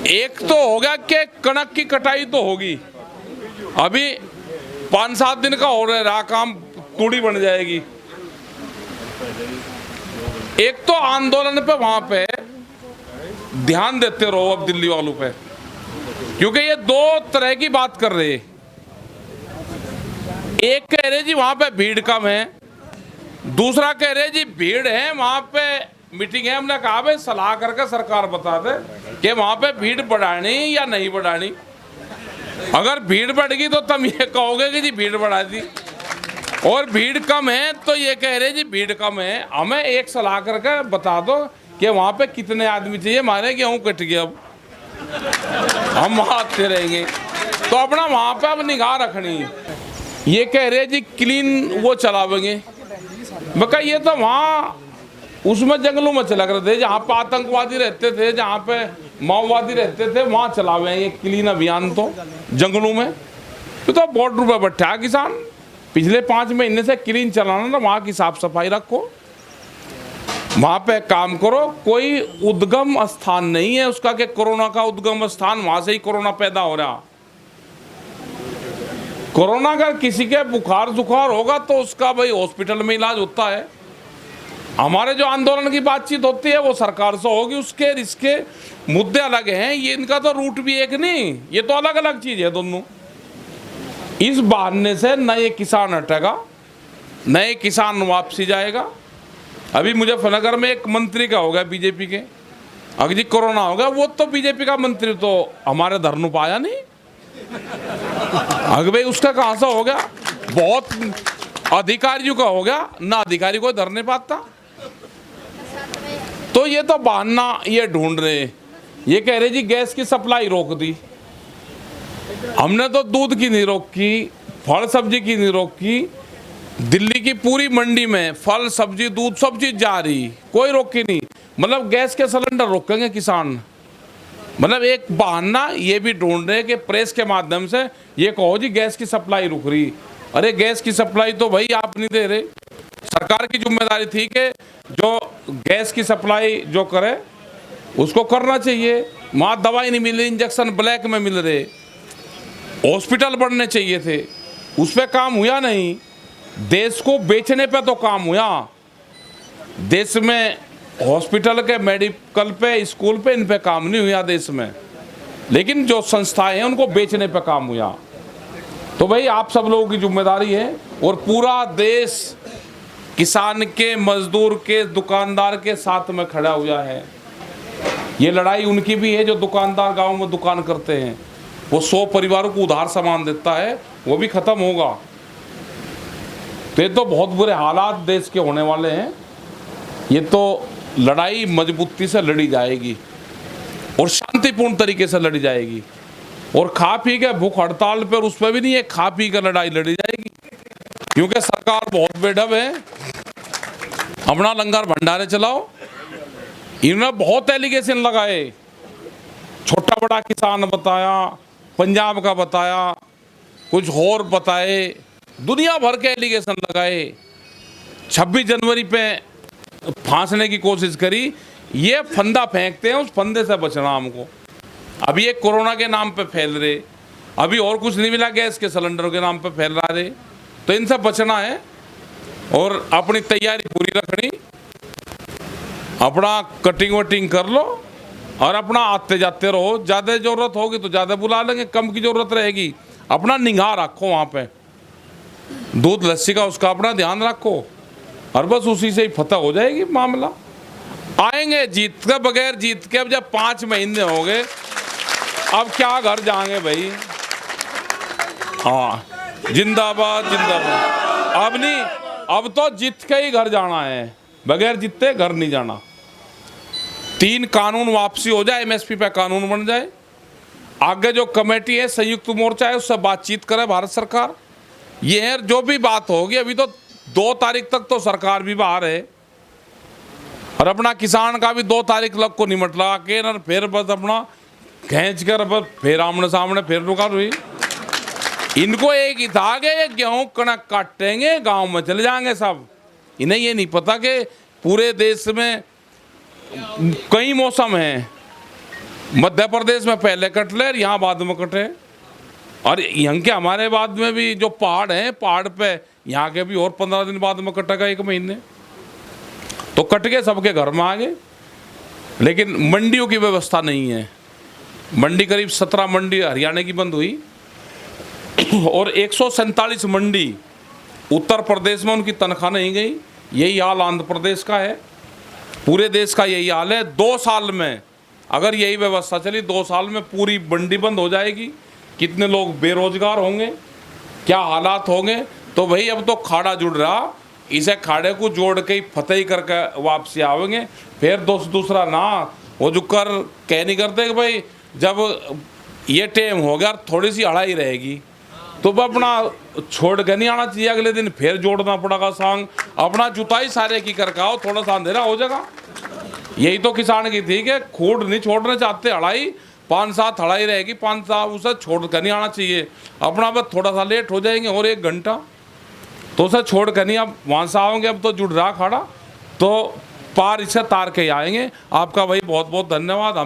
एक तो हो गया कि कणक की कटाई तो होगी, अभी 5-7 दिन का हो रहा काम, तूड़ी बन जाएगी। एक तो आंदोलन पे वहां पे ध्यान देते रहो अब दिल्ली वालों पे, क्योंकि ये दो तरह की बात कर रहे हैं। एक कह रहे जी वहां पे भीड़ कम है, दूसरा कह रहे जी भीड़ है वहां पे मीटिंग है। हमने कहा भाई सलाह करके सरकार बता दे कि वहां पे भीड़ बढ़ानी या नहीं बढ़ानी। अगर भीड़ बढ़ गई तो तुम ये कहोगे कि जी भीड़ बढ़ा दी, और भीड़ कम है तो ये कह रहे जी भीड़ कम है। हमें एक सलाह करके बता दो कि वहां पे कितने आदमी चाहिए, मारे गेहूं कट गया, अब हम वहां आते रहेंगे। तो अपना वहां पे अब निगाह रखनी है। ये कह रहे जी क्लीन वो चलावेंगे, मैं ये तो वहाँ उसमें जंगलों में चला करते थे, जहाँ पे आतंकवादी रहते थे, जहाँ पे माओवादी रहते थे, वहाँ चलावे ये क्लीन अभियान। तो जंगलों में तो बॉर्डर पर बैठा किसान, पिछले 5 महीने से क्लीन चलाना ना, वहाँ की साफ सफाई रखो, वहाँ पे काम करो। कोई उद्गम स्थान नहीं है उसका कि कोरोना का उद्गम स्थान वहाँ से ही कोरोना पैदा हो रहा। कोरोना का किसी के बुखार जुखार होगा तो उसका भाई हॉस्पिटल में इलाज होता है। हमारे जो आंदोलन की बातचीत होती है वो सरकार से होगी, उसके इसके मुद्दे अलग हैं। ये इनका तो रूट भी एक नहीं, ये तो अलग अलग चीज है दोनों। इस बहाने से नए किसान हटेगा, नए किसान वापसी जाएगा। अभी मुजफ्फरनगर में एक मंत्री का हो गया बीजेपी के, अगर जी कोरोना हो गया, वो तो बीजेपी का मंत्री तो हमारे धरनों पाया नहीं, अगर भाई उसका कहां से हो गया? बहुत अधिकारियों का हो गया ना, अधिकारी को धर नहीं पाता। तो ये तो बहाना ये ढूंढ रहे, ये कह रहे जी गैस की सप्लाई रोक दी। हमने तो दूध की नहीं रोकी, फल सब्जी की नहीं रोकी। दिल्ली की पूरी मंडी में फल सब्जी दूध सब चीज जा रही, कोई रोकी नहीं। मतलब गैस के सिलेंडर रोकेंगे किसान, मतलब एक बहाना ये भी ढूंढ रहे कि प्रेस के माध्यम से ये कहो जी गैस की सप्लाई रुक रही। अरे गैस की सप्लाई तो भाई आप नहीं दे रहे, सरकार की जिम्मेदारी थी कि जो गैस की सप्लाई जो करे उसको करना चाहिए। वहाँ दवाई नहीं मिल रही, इंजेक्शन ब्लैक में मिल रहे, हॉस्पिटल बढ़ने चाहिए थे, उस पर काम हुआ नहीं। देश को बेचने पे तो काम हुआ, देश में हॉस्पिटल के मेडिकल पे स्कूल पे इन पे काम नहीं हुआ देश में, लेकिन जो संस्थाएं हैं उनको बेचने पे काम हुआ। तो भाई आप सब लोगों की जिम्मेदारी है, और पूरा देश किसान के, मजदूर के, दुकानदार के साथ में खड़ा हुआ है। ये लड़ाई उनकी भी है जो दुकानदार गांव में दुकान करते हैं, वो 100 परिवारों को उधार सामान देता है, वो भी खत्म होगा। तो ये तो बहुत बुरे हालात देश के होने वाले हैं। ये तो लड़ाई मजबूती से लड़ी जाएगी और शांतिपूर्ण तरीके से लड़ी जाएगी, और खा पी के भूख हड़ताल पर उस पर भी नहीं है, खा पी के लड़ाई लड़ी जाएगी। क्योंकि सरकार बहुत बेढब है, अपना लंगर भंडारे चलाओ। इन्होंने बहुत एलिगेशन लगाए, छोटा बड़ा किसान बताया, पंजाब का बताया, कुछ और बताए, दुनिया भर के एलिगेशन लगाए। 26 जनवरी पे फांसने की कोशिश करी। ये फंदा फेंकते हैं, उस फंदे से बचना हमको। अभी ये कोरोना के नाम पे फैल रहे, अभी और कुछ नहीं मिला, गैस के सिलेंडरों के नाम पे फैल रहा है। तो इनसे बचना है और अपनी तैयारी पूरी रखनी, अपना कटिंग वटिंग कर लो और अपना आते जाते रहो। ज़्यादा ज़रूरत होगी तो ज़्यादा बुला लेंगे, कम की ज़रूरत रहेगी अपना निगाह रखो वहाँ पे, दूध लस्सी का उसका अपना ध्यान रखो, और बस उसी से ही फतह हो जाएगी मामला। आएंगे जीत के, बगैर जीत के। अब जब 5 महीने हो गए, अब क्या घर जाएंगे भाई? हाँ, जिंदाबाद जिंदाबाद। अब नहीं, अब तो जीत के ही घर जाना है, बगैर जीते घर नहीं जाना। 3 कानून वापसी हो जाए, MSP पे कानून बन जाए, आगे जो कमेटी है संयुक्त मोर्चा है उससे बातचीत करे भारत सरकार। ये है जो भी बात होगी। अभी तो 2 तारीख तक तो सरकार भी बाहर है, और अपना किसान का भी 2 तारीख लग को निमट लगा के ना, फिर बस अपना खींच कर बस फिर आमने सामने फिर रुका हुई। इनको एक ही था कि ये गेहूं कणक काटेंगे, गांव में चले जाएंगे सब। इन्हें ये नहीं पता कि पूरे देश में कई मौसम हैं, मध्य प्रदेश में पहले कट ले, यहाँ बाद में कटे। और यहाँ के हमारे बाद में भी जो पहाड़ हैं, पहाड़ पे यहाँ के भी और 15 दिन बाद में कटेगा, 1 महीने। तो कट के सबके घर में आ गए। लेकिन मंडियों की व्यवस्था नहीं है। मंडी करीब 17 मंडी हरियाणा की बंद हुई और 147 मंडी उत्तर प्रदेश में उनकी तनख्वाह नहीं गई। यही हाल आंध्र प्रदेश का है, पूरे देश का यही हाल है। 2 साल में अगर यही व्यवस्था चली, 2 साल में पूरी मंडी बंद हो जाएगी। कितने लोग बेरोजगार होंगे, क्या हालात होंगे। तो भाई अब तो खाड़ा जुड़ रहा, इसे खाड़े को जोड़ के ही फतेह करके वापसी आवेंगे। फिर दूसरा ना वो जो कर कह नहीं करते कि भाई जब ये टाइम हो गया थोड़ी सी अड़ाई रहेगी तो वह अपना छोड़ के नहीं आना चाहिए। अगले दिन फिर जोड़ना पड़ेगा सांग, अपना जुताई सारे की करके आओ, थोड़ा सा अंधेरा हो जाएगा। यही तो किसान की थी कि खूड नहीं छोड़ना चाहते, अड़ाई 5-7 अड़ाई रहेगी, 5-7 उसे छोड़ कर नहीं आना चाहिए। अपना बस थोड़ा सा लेट हो जाएंगे और 1 घंटा, तो उसे छोड़ कर नहीं, अब वहाँ से आओगे, अब तो जुड़ रहा खाड़ा, तो पार इसे तार के आएंगे। आपका भाई बहुत बहुत धन्यवाद।